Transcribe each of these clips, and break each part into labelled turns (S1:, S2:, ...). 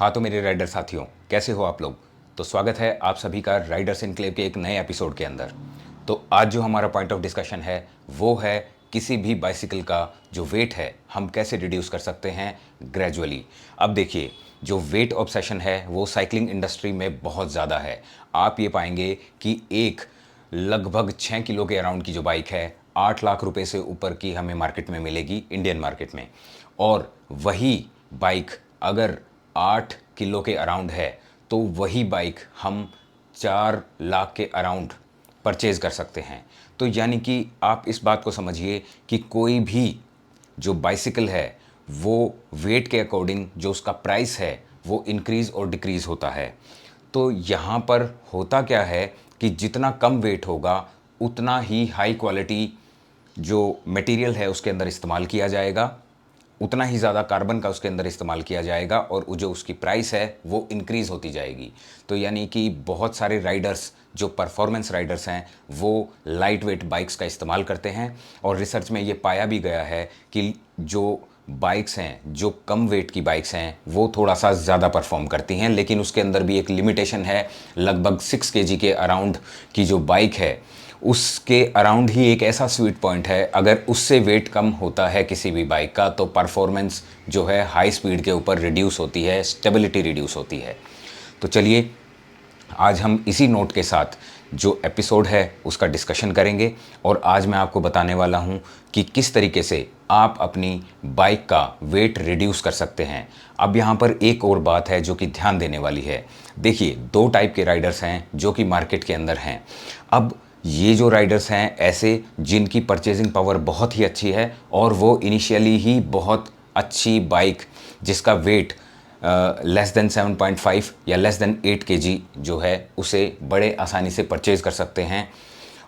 S1: हाँ तो मेरे राइडर साथियों, कैसे हो आप लोग। तो स्वागत है आप सभी का राइडर्स इनक्लेव के एक नए एपिसोड के अंदर। तो आज जो हमारा पॉइंट ऑफ डिस्कशन है वो है किसी भी बाइसिकल का जो वेट है हम कैसे रिड्यूस कर सकते हैं ग्रेजुअली। अब देखिए, जो वेट ऑब्सेशन है वो साइकिलिंग इंडस्ट्री में बहुत ज़्यादा है। आप ये पाएंगे कि एक लगभग 6 किलो के अराउंड की जो बाइक है 8 लाख रुपए से ऊपर की हमें मार्केट में मिलेगी, इंडियन मार्केट में। और वही बाइक अगर 8 किलो के अराउंड है तो वही बाइक हम 4 लाख के अराउंड परचेज कर सकते हैं। तो यानी कि आप इस बात को समझिए कि कोई भी जो बाइसिकल है वो वेट के अकॉर्डिंग जो उसका प्राइस है वो इंक्रीज़ और डिक्रीज़ होता है। तो यहाँ पर होता क्या है कि जितना कम वेट होगा उतना ही हाई क्वालिटी जो मटेरियल है उसके अंदर इस्तेमाल किया जाएगा, उतना ही ज़्यादा कार्बन का उसके अंदर इस्तेमाल किया जाएगा और जो उसकी प्राइस है वो इंक्रीज़ होती जाएगी। तो यानी कि बहुत सारे राइडर्स जो परफॉर्मेंस राइडर्स हैं वो लाइट वेट बाइक्स का इस्तेमाल करते हैं। और रिसर्च में ये पाया भी गया है कि जो बाइक्स हैं, जो कम वेट की बाइक्स हैं वो थोड़ा सा ज़्यादा परफॉर्म करती हैं, लेकिन उसके अंदर भी एक लिमिटेशन है। लगभग 6 kg के अराउंड की जो बाइक है उसके अराउंड ही एक ऐसा स्वीट पॉइंट है, अगर उससे वेट कम होता है किसी भी बाइक का तो परफॉर्मेंस जो है हाई स्पीड के ऊपर रिड्यूस होती है, स्टेबिलिटी रिड्यूस होती है। तो चलिए आज हम इसी नोट के साथ जो एपिसोड है उसका डिस्कशन करेंगे और आज मैं आपको बताने वाला हूँ कि किस तरीके से आप अपनी बाइक का वेट रिड्यूस कर सकते हैं। अब यहाँ पर एक और बात है जो कि ध्यान देने वाली है। देखिए, दो टाइप के राइडर्स हैं जो कि मार्केट के अंदर हैं। अब ये जो राइडर्स हैं ऐसे जिनकी परचेजिंग पावर बहुत ही अच्छी है और वो इनिशियली ही बहुत अच्छी बाइक जिसका वेट लेस देन 7.5 या लेस देन 8 kg जो है उसे बड़े आसानी से परचेज़ कर सकते हैं।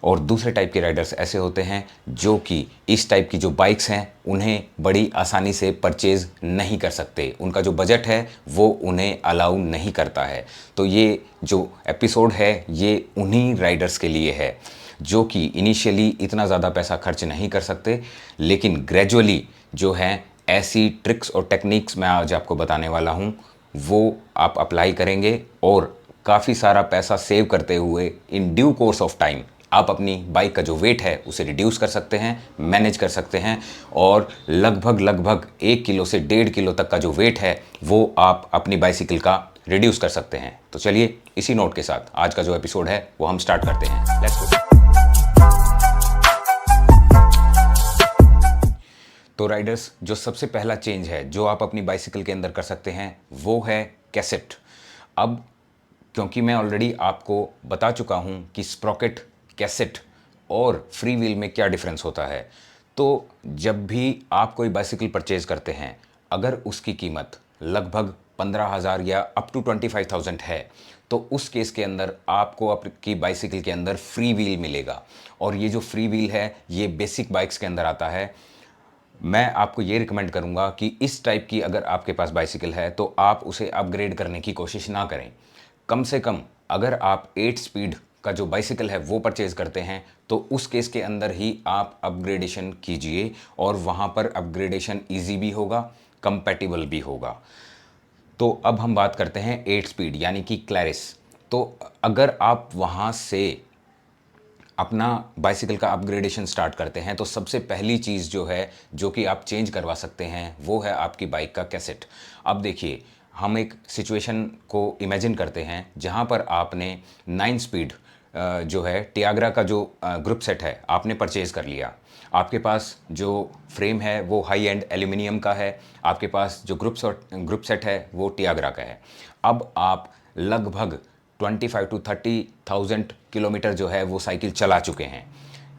S1: और दूसरे टाइप के राइडर्स ऐसे होते हैं जो कि इस टाइप की जो बाइक्स हैं उन्हें बड़ी आसानी से परचेज़ नहीं कर सकते, उनका जो बजट है वो उन्हें अलाउ नहीं करता है। तो ये जो एपिसोड है ये उन्हीं राइडर्स के लिए है जो कि इनिशियली इतना ज़्यादा पैसा खर्च नहीं कर सकते, लेकिन ग्रेजुअली जो है ऐसी ट्रिक्स और टेक्निक्स मैं आज आपको बताने वाला हूँ वो आप अप्लाई करेंगे और काफ़ी सारा पैसा सेव करते हुए in due course of time आप अपनी बाइक का जो वेट है उसे रिड्यूस कर सकते हैं, मैनेज कर सकते हैं और लगभग लगभग 1 किलो से 1.5 किलो तक का जो वेट है वो आप अपनी बाइसिकल का रिड्यूस कर सकते हैं। तो चलिए इसी नोट के साथ आज का जो एपिसोड है वो हम स्टार्ट करते हैं। Let's go. तो राइडर्स, जो सबसे पहला चेंज है जो आप अपनी बाइसिकल के अंदर कर सकते हैं वो है कैसेट। अब क्योंकि मैं ऑलरेडी आपको बता चुका हूं कि स्प्रॉकेट, कैसेट और फ्री व्हील में क्या डिफरेंस होता है, तो जब भी आप कोई बाइसिकल परचेज करते हैं अगर उसकी कीमत लगभग 15,000 या अप टू 25,000 है तो उस केस के अंदर आपको आपकी बाइसिकल के अंदर फ्री व्हील मिलेगा। और ये जो फ्री व्हील है ये बेसिक बाइक्स के अंदर आता है। मैं आपको ये रिकमेंड करूंगा कि इस टाइप की अगर आपके पास बाइसिकल है तो आप उसे अपग्रेड करने की कोशिश ना करें। कम से कम अगर आप 8 स्पीड का जो बाइसिकल है वो परचेज़ करते हैं तो उस केस के अंदर ही आप अपग्रेडेशन कीजिए और वहाँ पर अपग्रेडेशन ईजी भी होगा, कंपैटिबल भी होगा। तो अब हम बात करते हैं 8 स्पीड यानी कि क्लैरिस। तो अगर आप वहाँ से अपना बाइसिकल का अपग्रेडेशन स्टार्ट करते हैं तो सबसे पहली चीज़ जो है जो कि आप चेंज करवा सकते हैं वो है आपकी बाइक का कैसेट। अब देखिए, हम एक सिचुएशन को इमेजिन करते हैं जहां पर आपने 9 स्पीड जो है टियाग्रा का जो ग्रुप सेट है आपने परचेज़ कर लिया। आपके पास जो फ्रेम है वो हाई एंड एल्यूमिनियम का है, आपके पास जो ग्रुप सेट है वो टियाग्रा का है। अब आप लगभग 25 टू 30,000 किलोमीटर जो है वो साइकिल चला चुके हैं।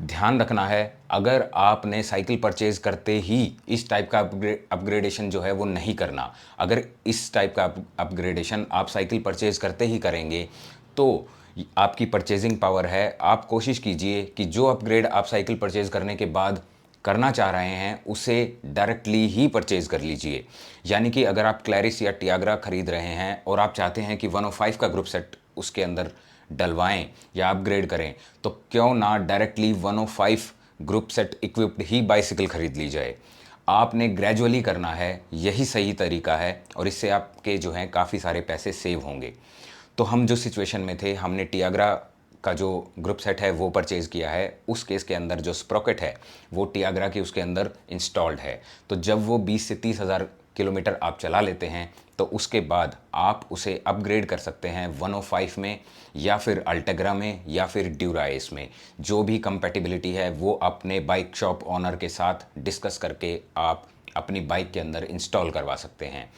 S1: ध्यान रखना है, अगर आपने साइकिल परचेज करते ही इस टाइप का अपग्रेडेशन जो है वो नहीं करना। अगर इस टाइप का अपग्रेडेशन आप साइकिल परचेज करते ही करेंगे तो आपकी परचेजिंग पावर है, आप कोशिश कीजिए कि जो अपग्रेड आप साइकिल परचेज करने के बाद करना चाह रहे हैं उसे डायरेक्टली ही परचेज कर लीजिए। यानी कि अगर आप क्लैरिस या टियाग्रा खरीद रहे हैं और आप चाहते हैं कि 105 का ग्रुप सेट उसके अंदर डलवाएं या अपग्रेड करें तो क्यों ना डायरेक्टली 105 ग्रुप सेट इक्विप्ड ही बाइसिकल खरीद ली जाए। आपने ग्रेजुअली करना है, यही सही तरीका है और इससे आपके जो हैं काफ़ी सारे पैसे सेव होंगे। तो हम जो सिचुएशन में थे, हमने टियाग्रा का जो ग्रुप सेट है वो परचेज़ किया है। उस केस के अंदर जो स्प्रॉकेट है वो टियाग्रा की उसके अंदर इंस्टॉल्ड है। तो जब वो 20 से 30 हज़ार किलोमीटर आप चला लेते हैं तो उसके बाद आप उसे अपग्रेड कर सकते हैं 105 में या फिर अल्टेग्रा में या फिर ड्यूराइस में। जो भी कंपैटिबिलिटी है वो अपने बाइक शॉप ओनर के साथ डिस्कस करके आप अपनी बाइक के अंदर इंस्टॉल करवा सकते हैं।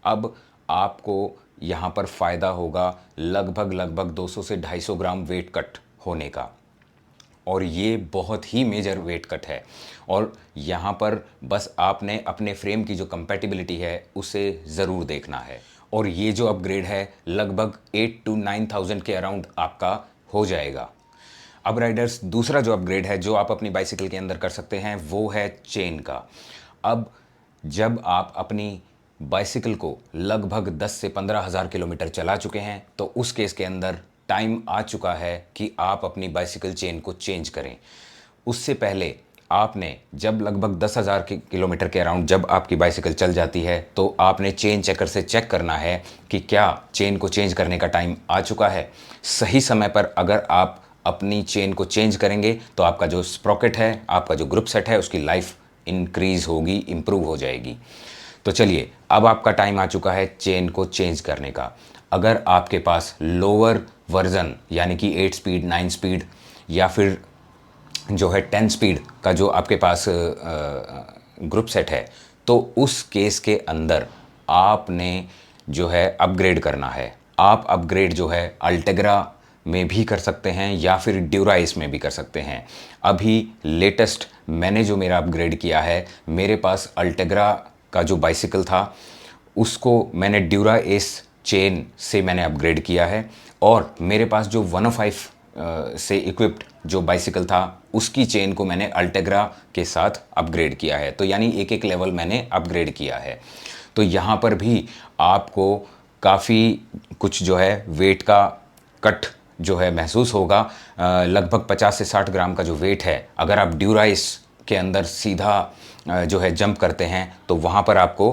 S1: अब आपको यहाँ पर फ़ायदा होगा लगभग 200 से 250 ग्राम वेट कट होने का, और ये बहुत ही मेजर वेट कट है। और यहाँ पर बस आपने अपने फ्रेम की जो कंपैटिबिलिटी है उसे ज़रूर देखना है। और ये जो अपग्रेड है लगभग 8 to 9,000 के अराउंड आपका हो जाएगा। अब राइडर्स, दूसरा जो अपग्रेड है जो आप अपनी बाइसिकल के अंदर कर सकते हैं वो है चेन का। अब जब आप अपनी बाइसिकल को लगभग 10 से 15 हज़ार किलोमीटर चला चुके हैं तो उस केस के अंदर टाइम आ चुका है कि आप अपनी बाइसिकल चेन को चेंज करें। उससे पहले आपने जब लगभग 10,000 किलोमीटर के अराउंड जब आपकी बाइसिकल चल जाती है तो आपने चेन चेकर से चेक करना है कि क्या चेन को चेंज करने का टाइम आ चुका है। सही समय पर अगर आप अपनी चेन को चेंज करेंगे तो आपका जो स्प्रॉकेट है, आपका जो ग्रुप सेट है, उसकी लाइफ इंक्रीज़ होगी, इम्प्रूव हो जाएगी। तो चलिए, अब आपका टाइम आ चुका है चेन को चेंज करने का। अगर आपके पास लोअर वर्जन यानी कि 8 स्पीड, 9 स्पीड या फिर जो है 10 स्पीड का जो आपके पास ग्रुप सेट है तो उस केस के अंदर आपने जो है अपग्रेड करना है। आप अपग्रेड जो है अल्टेग्रा में भी कर सकते हैं या फिर ड्यूराइस में भी कर सकते हैं। अभी लेटेस्ट मैंने जो मेरा अपग्रेड किया है, मेरे पास अल्टेग्रा का जो बाइसिकल था उसको मैंने ड्यूराइस चेन से मैंने अपग्रेड किया है, और मेरे पास जो 105 से इक्विप्ड जो बाइसिकल था उसकी चेन को मैंने अल्टेग्रा के साथ अपग्रेड किया है। तो यानी एक एक लेवल मैंने अपग्रेड किया है। तो यहाँ पर भी आपको काफ़ी कुछ जो है वेट का कट जो है महसूस होगा। लगभग 50 से 60 ग्राम का जो वेट है, अगर आप ड्यूराइस के अंदर सीधा जो है जंप करते हैं तो वहाँ पर आपको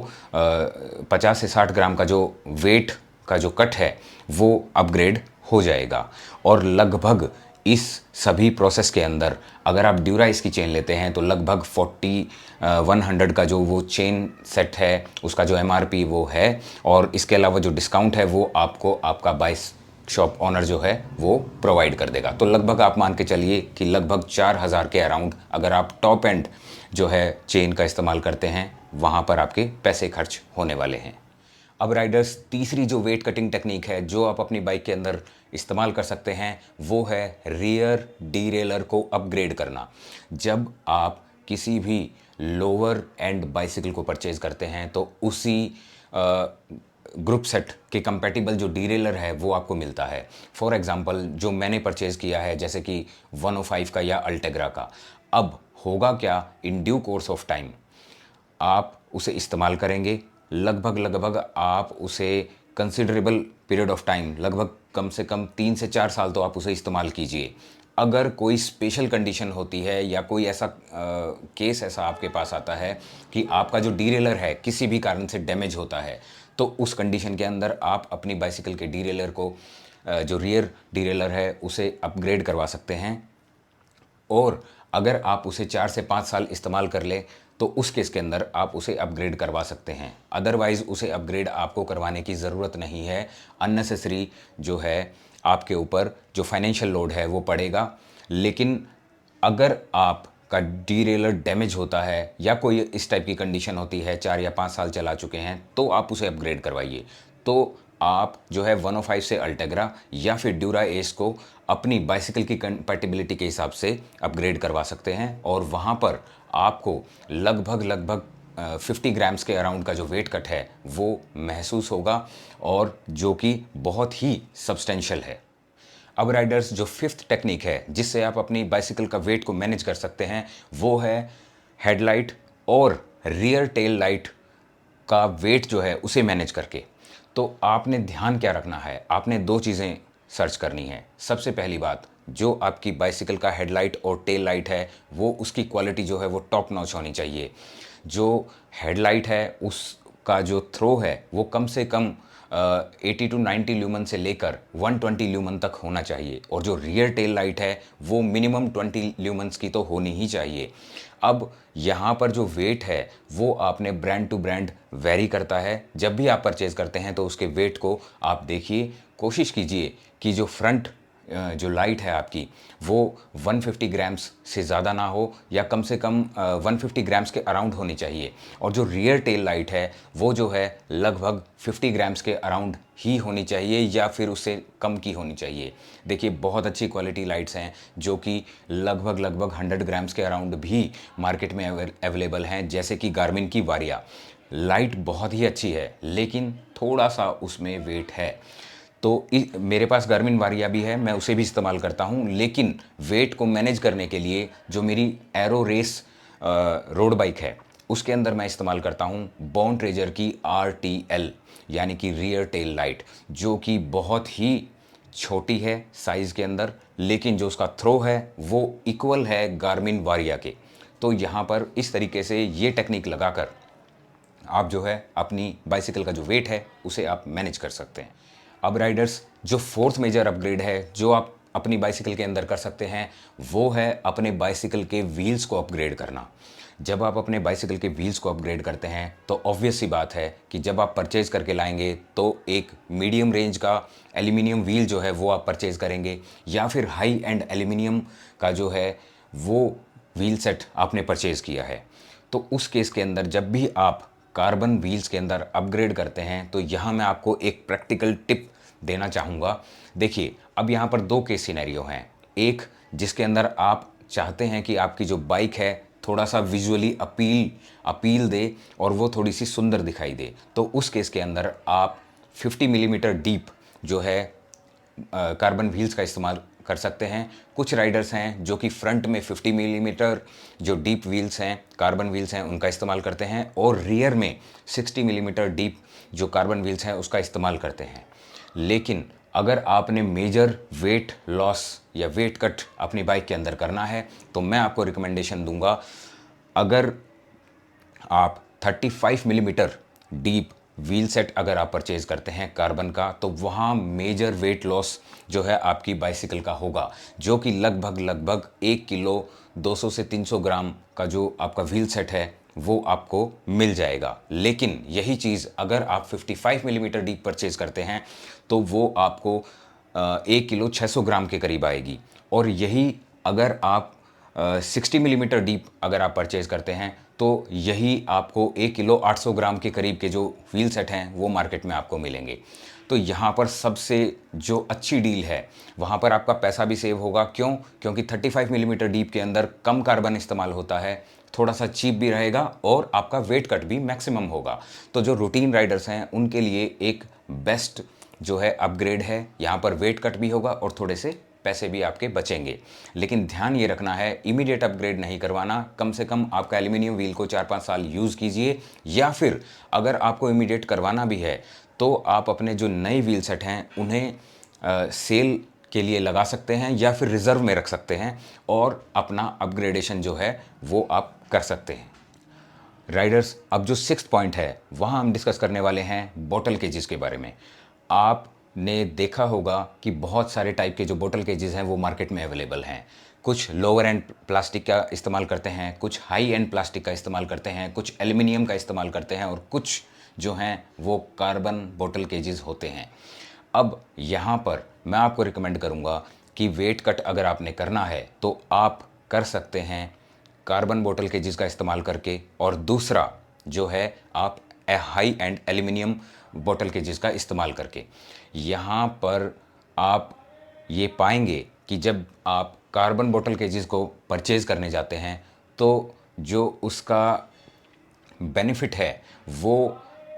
S1: 50 से 60 ग्राम का जो वेट का जो कट है वो अपग्रेड हो जाएगा। और लगभग इस सभी प्रोसेस के अंदर अगर आप ड्यूराइस की चेन लेते हैं तो लगभग 100 का जो वो चेन सेट है उसका जो MRP वो है, और इसके अलावा जो डिस्काउंट है वो आपको आपका बाइस शॉप ऑनर जो है वो प्रोवाइड कर देगा। तो लगभग आप मान के चलिए कि लगभग 4,000 के अराउंड अगर आप टॉप एंड जो है चेन का इस्तेमाल करते हैं वहाँ पर आपके पैसे खर्च होने वाले हैं। अब राइडर्स, तीसरी जो वेट कटिंग टेक्निक है जो आप अपनी बाइक के अंदर इस्तेमाल कर सकते हैं वो है रियर डीरेलर को अपग्रेड करना। जब आप किसी भी लोअर एंड बाइसिकल को परचेज करते हैं तो उसी ग्रुप सेट के कंपैटिबल जो डीरेलर है वो आपको मिलता है। फॉर एग्जांपल जो मैंने परचेज़ किया है जैसे कि 105 का या अल्टेग्रा का, अब होगा क्या, in due course of time आप उसे इस्तेमाल करेंगे। लगभग आप उसे कंसिडरेबल पीरियड ऑफ टाइम, लगभग कम से कम 3 से 4 साल तो आप उसे इस्तेमाल कीजिए। अगर कोई स्पेशल कंडीशन होती है या कोई ऐसा केस ऐसा आपके पास आता है कि आपका जो डीरेलर है किसी भी कारण से डैमेज होता है तो उस कंडीशन के अंदर आप अपनी बाइसिकल के डीरेलर को जो रियर डीरेलर है उसे अपग्रेड करवा सकते हैं। और अगर आप उसे 4 से 5 साल इस्तेमाल कर ले तो उस केस के अंदर आप उसे अपग्रेड करवा सकते हैं। अदरवाइज़ उसे अपग्रेड आपको करवाने की ज़रूरत नहीं है। अननेसेसरी जो है आपके ऊपर जो फाइनेंशियल लोड है वो पड़ेगा। लेकिन अगर आपका डीरेलर डैमेज होता है या कोई इस टाइप की कंडीशन होती है, 4 या 5 साल चला चुके हैं, तो आप उसे अपग्रेड करवाइए। तो आप जो है 105 से अल्टेग्रा या फिर ड्यूरा एस को अपनी बाइसिकल की कंपैटिबिलिटी के हिसाब से अपग्रेड करवा सकते हैं, और वहाँ पर आपको लगभग 50 ग्राम्स के अराउंड का जो वेट कट है वो महसूस होगा, और जो कि बहुत ही सब्सटेंशियल है। अब राइडर्स, जो फिफ्थ टेक्निक है जिससे आप अपनी बाइसिकल का वेट को मैनेज कर सकते हैं वो है हेडलाइट और रियर टेल लाइट का वेट जो है उसे मैनेज करके। तो आपने ध्यान क्या रखना है, आपने 2 चीज़ें सर्च करनी है। सबसे पहली बात, जो आपकी बाइसिकल का हेडलाइट और टेल लाइट है वो उसकी क्वालिटी जो है वो टॉप नॉच होनी चाहिए। जो हेडलाइट है उसका जो थ्रो है वो कम से कम 80 टू 90 ल्यूमन से लेकर 120 ल्यूमन तक होना चाहिए, और जो रियर टेल लाइट है वो मिनिमम 20 ल्यूमन्स की तो होनी ही चाहिए। अब यहाँ पर जो वेट है वो आपने ब्रांड टू ब्रांड वेरी करता है। जब भी आप परचेज़ करते हैं तो उसके वेट को आप देखिए, कोशिश कीजिए कि जो फ्रंट जो लाइट है आपकी वो 150 ग्राम्स से ज़्यादा ना हो, या कम से कम 150 ग्राम्स के अराउंड होनी चाहिए, और जो रियर टेल लाइट है वो जो है लगभग 50 ग्राम्स के अराउंड ही होनी चाहिए, या फिर उससे कम की होनी चाहिए। देखिए बहुत अच्छी क्वालिटी लाइट्स हैं जो कि लगभग 100 ग्राम्स के अराउंड भी मार्केट में अवेलेबल हैं, जैसे कि गार्मिन की वारिया लाइट बहुत ही अच्छी है, लेकिन थोड़ा सा उसमें वेट है। तो मेरे पास गार्मिन वारिया भी है, मैं उसे भी इस्तेमाल करता हूँ, लेकिन वेट को मैनेज करने के लिए जो मेरी एरो रेस रोड बाइक है उसके अंदर मैं इस्तेमाल करता हूँ बॉन ट्रेजर की RTL यानी कि रियर टेल लाइट, जो कि बहुत ही छोटी है साइज़ के अंदर, लेकिन जो उसका थ्रो है वो इक्वल है गार्मिन वारिया के। तो यहाँ पर इस तरीके से ये टेक्निक लगाकर आप जो है अपनी बाइसिकल का जो वेट है उसे आप मैनेज कर सकते हैं। अब राइडर्स, जो फोर्थ मेजर अपग्रेड है जो आप अपनी बाइसिकल के अंदर कर सकते हैं वो है अपने बाइसिकल के व्हील्स को अपग्रेड करना। जब आप अपने बाइसिकल के व्हील्स को अपग्रेड करते हैं तो ऑब्वियस सी बात है कि जब आप परचेज़ करके लाएंगे तो एक मीडियम रेंज का एल्यूमिनियम व्हील जो है वो आप परचेज़ करेंगे, या फिर हाई एंड एल्यूमिनियम का जो है वो व्हील सेट आपने परचेज़ किया है। तो उस केस के अंदर जब भी आप कार्बन व्हील्स के अंदर अपग्रेड करते हैं तो यहाँ मैं आपको एक प्रैक्टिकल टिप देना चाहूँगा। देखिए अब यहाँ पर दो केस सिनेरियो हैं। एक जिसके अंदर आप चाहते हैं कि आपकी जो बाइक है थोड़ा सा विजुअली अपील दे और वो थोड़ी सी सुंदर दिखाई दे, तो उस केस के अंदर आप 50 मिलीमीटर डीप जो है कार्बन व्हील्स का इस्तेमाल कर सकते हैं। कुछ राइडर्स हैं जो कि फ्रंट में 50 मिलीमीटर जो डीप व्हील्स हैं, कार्बन व्हील्स हैं, उनका इस्तेमाल करते हैं, और रियर में 60 मिलीमीटर डीप जो कार्बन व्हील्स हैं उसका इस्तेमाल करते हैं। लेकिन अगर आपने मेजर वेट लॉस या वेट कट अपनी बाइक के अंदर करना है तो मैं आपको रिकमेंडेशन दूंगा, अगर आप 35 मिलीमीटर डीप व्हील सेट अगर आप परचेज़ करते हैं कार्बन का, तो वहाँ मेजर वेट लॉस जो है आपकी बाइसिकल का होगा, जो कि लगभग 1 किलो 200 से 300 ग्राम का जो आपका व्हील सेट है वो आपको मिल जाएगा। लेकिन यही चीज़ अगर आप 55 मिलीमीटर डीप परचेज़ करते हैं तो वो आपको 1 किलो 600 ग्राम के करीब आएगी, और यही अगर आप 60 मिलीमीटर डीप अगर आप परचेज़ करते हैं तो यही आपको 1 किलो 800 ग्राम के करीब के जो व्हील सेट हैं वो मार्केट में आपको मिलेंगे। तो यहाँ पर सबसे जो अच्छी डील है वहाँ पर आपका पैसा भी सेव होगा। क्यों? क्योंकि 35 मिलीमीटर डीप के अंदर कम कार्बन इस्तेमाल होता है, थोड़ा सा चीप भी रहेगा, और आपका वेट कट भी मैक्सिमम होगा। तो जो रूटीन राइडर्स हैं उनके लिए एक बेस्ट जो है अपग्रेड है। यहाँ पर वेट कट भी होगा और थोड़े से पैसे भी आपके बचेंगे। लेकिन ध्यान ये रखना है, इमीडिएट अपग्रेड नहीं करवाना। कम से कम आपका एल्यूमिनियम व्हील को 4-5 साल यूज़ कीजिए, या फिर अगर आपको इमीडिएट करवाना भी है तो आप अपने जो नए व्हील सेट हैं उन्हें सेल के लिए लगा सकते हैं या फिर रिज़र्व में रख सकते हैं, और अपना अपग्रेडेशन जो है वो आप कर सकते हैं। राइडर्स, अब जो 6th पॉइंट है वहाँ हम डिस्कस करने वाले हैं बॉटल केजेस के बारे में। आपने देखा होगा कि बहुत सारे टाइप के जो बॉटल केजेस हैं वो मार्केट में अवेलेबल हैं। कुछ लोअर एंड प्लास्टिक का इस्तेमाल करते हैं, कुछ हाई एंड प्लास्टिक का इस्तेमाल करते हैं, कुछ एल्युमिनियम का इस्तेमाल करते हैं, और कुछ जो हैं वो कार्बन बॉटल केजेस होते हैं। अब यहाँ पर मैं आपको रिकमेंड करूँगा कि वेट कट अगर आपने करना है तो आप कर सकते हैं कार्बन बॉटल केजेस का इस्तेमाल करके, और दूसरा जो है आप हाई एंड एल्युमिनियम बॉटल केजेस का इस्तेमाल करके। यहाँ पर आप ये पाएंगे कि जब आप कार्बन बॉटल केजेस को परचेज़ करने जाते हैं तो जो उसका बेनिफिट है वो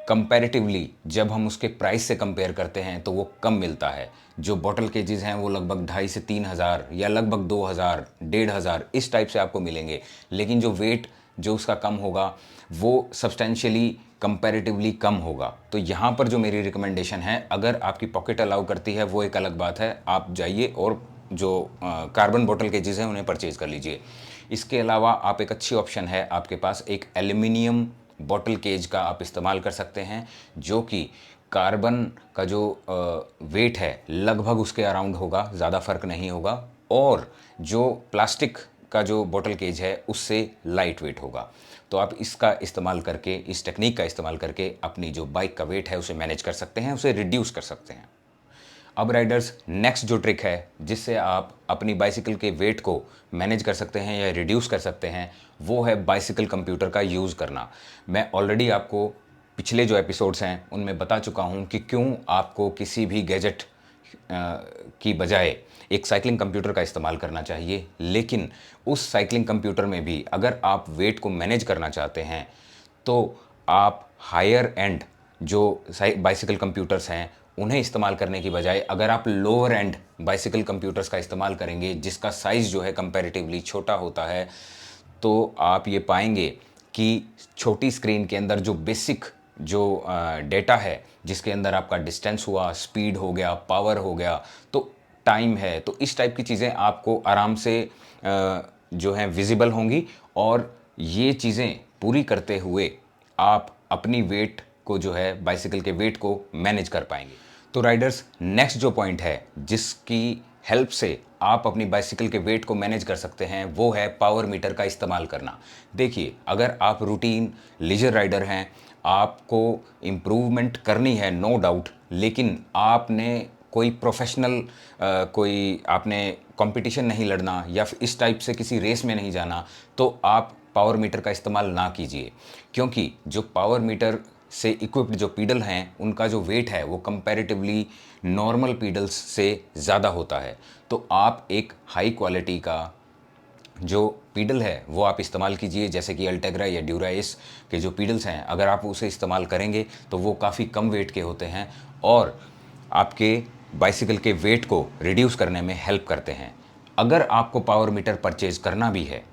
S1: कंपैरेटिवली जब हम उसके प्राइस से कंपेयर करते हैं तो वो कम मिलता है। जो बॉटल केजेस हैं वो लगभग 2,500 से 3,000 या लगभग 2,000, 1,500 इस टाइप से आपको मिलेंगे, लेकिन जो वेट जो उसका कम होगा वो सब्सटेंशियली कंपैरेटिवली कम होगा। तो यहाँ पर जो मेरी रिकमेंडेशन है, अगर आपकी पॉकेट अलाउ करती है वो एक अलग बात है, आप जाइए और जो कार्बन बॉटल केजेस हैं उन्हें परचेज़ कर लीजिए। इसके अलावा आप एक अच्छी ऑप्शन है आपके पास एक एल्युमिनियम बॉटल केज का आप इस्तेमाल कर सकते हैं, जो कि कार्बन का जो वेट है लगभग उसके अराउंड होगा, ज़्यादा फर्क नहीं होगा, और जो प्लास्टिक का जो बॉटल केज है उससे लाइट वेट होगा। तो आप इसका इस्तेमाल करके, इस टेक्निक का इस्तेमाल करके अपनी जो बाइक का वेट है उसे मैनेज कर सकते हैं, उसे रिड्यूस कर सकते हैं। अब राइडर्स, नेक्स्ट जो ट्रिक है जिससे आप अपनी बाइसिकल के वेट को मैनेज कर सकते हैं या रिड्यूस कर सकते हैं, वो है बाइसिकल कंप्यूटर का यूज़ करना। मैं ऑलरेडी आपको पिछले जो एपिसोड्स हैं उनमें बता चुका हूं कि क्यों आपको किसी भी गैजेट की बजाय एक साइकिलिंग कंप्यूटर का इस्तेमाल करना चाहिए। लेकिन उस साइकिलिंग कंप्यूटर में भी अगर आप वेट को मैनेज करना चाहते हैं तो आप हायर एंड जो बाइसिकल कंप्यूटर्स हैं उन्हें इस्तेमाल करने की बजाय अगर आप लोअर एंड बाइसिकल कंप्यूटर्स का इस्तेमाल करेंगे, जिसका साइज़ जो है कंपैरेटिवली छोटा होता है, तो आप ये पाएंगे कि छोटी स्क्रीन के अंदर जो बेसिक जो डेटा है, जिसके अंदर आपका डिस्टेंस हुआ, स्पीड हो गया, पावर हो गया, तो टाइम है, तो इस टाइप की चीज़ें आपको आराम से जो हैं विजिबल होंगी, और ये चीज़ें पूरी करते हुए आप अपनी वेट को जो है, बाइसिकल के वेट को मैनेज कर पाएंगे। तो राइडर्स, नेक्स्ट जो पॉइंट है जिसकी हेल्प से आप अपनी बाइसिकल के वेट को मैनेज कर सकते हैं, वो है पावर मीटर का इस्तेमाल करना। देखिए, अगर आप रूटीन लीजर राइडर हैं, आपको इम्प्रूवमेंट करनी है नो डाउट, लेकिन आपने कोई प्रोफेशनल कोई आपने कंपटीशन नहीं लड़ना या फिर इस टाइप से किसी रेस में नहीं जाना, तो आप पावर मीटर का इस्तेमाल ना कीजिए, क्योंकि जो पावर मीटर से इक्विप्ड जो पीडल हैं उनका जो वेट है वो कंपैरेटिवली नॉर्मल पीडल्स से ज़्यादा होता है। तो आप एक हाई क्वालिटी का जो पीडल है वो आप इस्तेमाल कीजिए, जैसे कि अल्टेग्रा या ड्यूराइस के जो पीडल्स हैं, अगर आप उसे इस्तेमाल करेंगे तो वो काफ़ी कम वेट के होते हैं और आपके बाइसिकल के वेट को रिड्यूस करने में हेल्प करते हैं। अगर आपको पावर मीटर परचेज़ करना भी है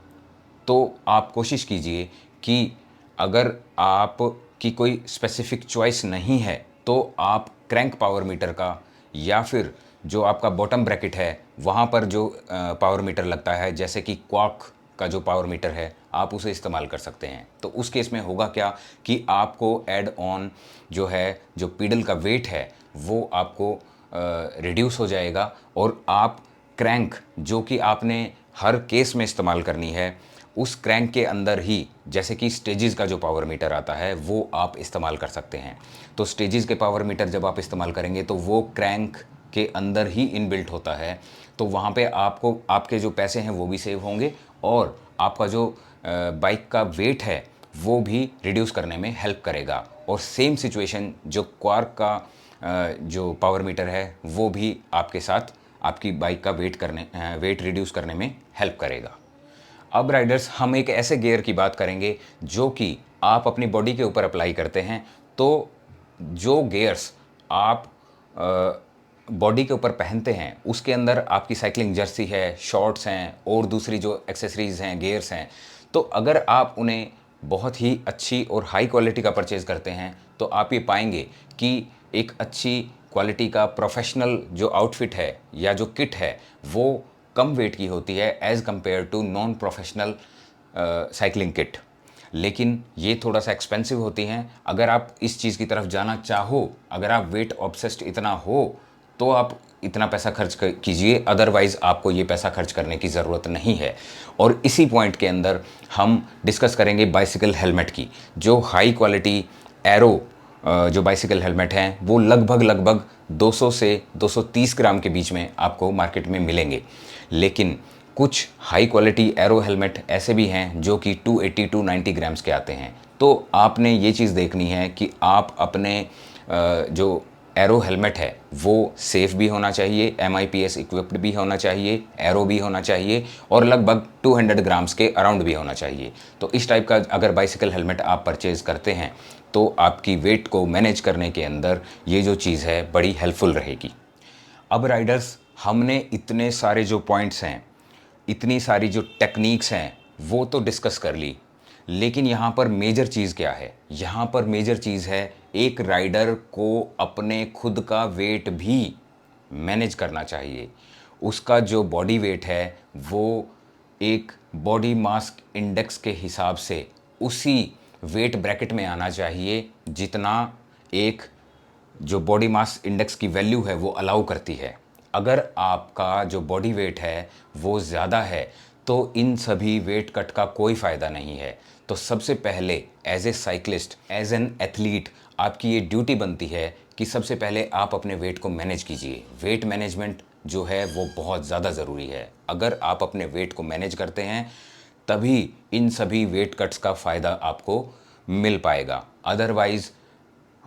S1: तो आप कोशिश कीजिए कि अगर आप की कोई स्पेसिफिक चॉइस नहीं है तो आप क्रैंक पावर मीटर का या फिर जो आपका बॉटम ब्रैकेट है वहाँ पर जो पावर मीटर लगता है, जैसे कि क्वार्क का जो पावर मीटर है, आप उसे इस्तेमाल कर सकते हैं। तो उस केस में होगा क्या कि आपको ऐड ऑन जो है, जो पीडल का वेट है वो आपको रिड्यूस हो जाएगा, और आप क्रैंक जो कि आपने हर केस में इस्तेमाल करनी है, उस क्रैंक के अंदर ही, जैसे कि स्टेजेस का जो पावर मीटर आता है वो आप इस्तेमाल कर सकते हैं। तो स्टेजेस के पावर मीटर जब आप इस्तेमाल करेंगे तो वो क्रैंक के अंदर ही इनबिल्ट होता है, तो वहाँ पे आपको आपके जो पैसे हैं वो भी सेव होंगे और आपका जो बाइक का वेट है वो भी रिड्यूस करने में हेल्प करेगा। और सेम सिचुएशन जो क्वार्क का जो पावर मीटर है वो भी आपके साथ आपकी बाइक का वेट रिड्यूस करने में हेल्प करेगा। अब राइडर्स, हम एक ऐसे गियर की बात करेंगे जो कि आप अपनी बॉडी के ऊपर अप्लाई करते हैं। तो जो गियर्स आप बॉडी के ऊपर पहनते हैं उसके अंदर आपकी साइकिलिंग जर्सी है, शॉर्ट्स हैं और दूसरी जो एक्सेसरीज़ हैं, गियर्स हैं, तो अगर आप उन्हें बहुत ही अच्छी और हाई क्वालिटी का परचेज़ करते हैं तो आप ये पाएंगे कि एक अच्छी क्वालिटी का प्रोफेशनल जो आउटफिट है या जो किट है वो कम वेट की होती है as compare to non professional cycling kit, लेकिन ये थोड़ा सा एक्सपेंसिव होती हैं। अगर आप इस चीज़ की तरफ जाना चाहो, अगर आप वेट ऑब्सेस्ड इतना हो तो आप इतना पैसा खर्च कीजिए, अदरवाइज़ आपको ये पैसा खर्च करने की ज़रूरत नहीं है। और इसी पॉइंट के अंदर हम डिस्कस करेंगे बाइसिकल हेलमेट की। जो हाई क्वालिटी एरो जो बाइसिकल हेलमेट हैं वो लगभग 200 से 230 ग्राम के बीच में आपको मार्केट में मिलेंगे, लेकिन कुछ हाई क्वालिटी एरो हेलमेट ऐसे भी हैं जो कि 280 टू 90 ग्राम्स के आते हैं। तो आपने ये चीज़ देखनी है कि आप अपने जो एरो हेलमेट है वो सेफ़ भी होना चाहिए, MIPS इक्विप्ड भी होना चाहिए, एरो भी होना चाहिए और लगभग 200 ग्राम्स के अराउंड भी होना चाहिए। तो इस टाइप का अगर बाइसिकल हेलमेट आप परचेज़ करते हैं तो आपकी वेट को मैनेज करने के अंदर ये जो चीज़ है बड़ी हेल्पफुल रहेगी। अब राइडर्स, हमने इतने सारे जो पॉइंट्स हैं, इतनी सारी जो टेक्निक्स हैं वो तो डिस्कस कर ली, लेकिन यहाँ पर मेजर चीज़ क्या है? यहाँ पर मेजर चीज़ है एक राइडर को अपने खुद का वेट भी मैनेज करना चाहिए। उसका जो बॉडी वेट है वो एक बॉडी मास इंडेक्स के हिसाब से उसी वेट ब्रैकेट में आना चाहिए जितना एक जो बॉडी मास इंडेक्स की वैल्यू है वो अलाउ करती है। अगर आपका जो बॉडी वेट है वो ज़्यादा है तो इन सभी वेट कट का कोई फ़ायदा नहीं है। तो सबसे पहले as a cyclist, as an athlete, आपकी ये ड्यूटी बनती है कि सबसे पहले आप अपने वेट को मैनेज कीजिए। वेट मैनेजमेंट जो है वो बहुत ज़्यादा ज़रूरी है। अगर आप अपने वेट को मैनेज करते हैं तभी इन सभी वेट कट्स का फ़ायदा आपको मिल पाएगा। अदरवाइज़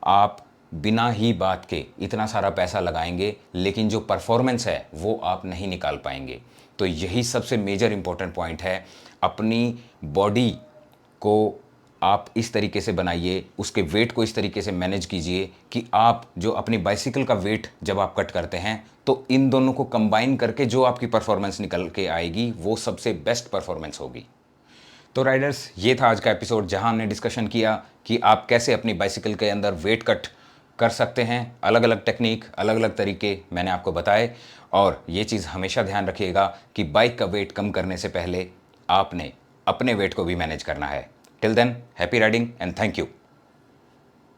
S1: आप बिना ही बात के इतना सारा पैसा लगाएंगे लेकिन जो परफॉर्मेंस है वो आप नहीं निकाल पाएंगे। तो यही सबसे मेजर इंपॉर्टेंट पॉइंट है। अपनी बॉडी को आप इस तरीके से बनाइए, उसके वेट को इस तरीके से मैनेज कीजिए कि आप जो अपनी बाइसिकल का वेट जब आप कट करते हैं तो इन दोनों को कंबाइन करके जो आपकी परफॉर्मेंस निकल के आएगी वो सबसे बेस्ट परफॉर्मेंस होगी। तो राइडर्स, ये था आज का एपिसोड जहां हमने डिस्कशन किया कि आप कैसे अपनी बाइसिकल के अंदर वेट कट कर सकते हैं। अलग अलग टेक्निक, अलग अलग तरीके मैंने आपको बताए। और ये चीज़ हमेशा ध्यान रखिएगा कि बाइक का वेट कम करने से पहले आपने अपने वेट को भी मैनेज करना है। Till then, happy riding and thank you.